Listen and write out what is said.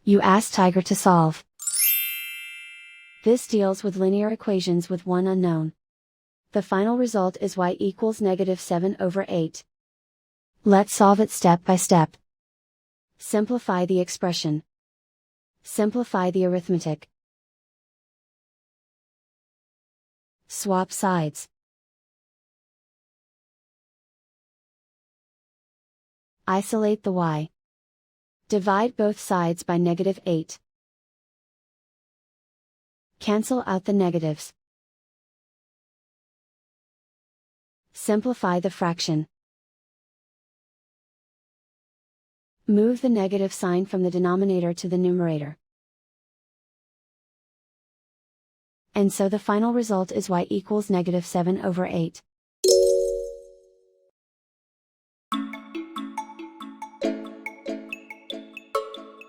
You ask Tiger to solve. This deals with linear equations with one unknown. The final result is y equals -7/8. Let's solve it step by step. Simplify the expression. Simplify the arithmetic. Swap sides. Isolate the y. Divide both sides by -8. Cancel out the negatives. Simplify the fraction. Move the negative sign from the denominator to the numerator. And so the final result is y equals -7/8.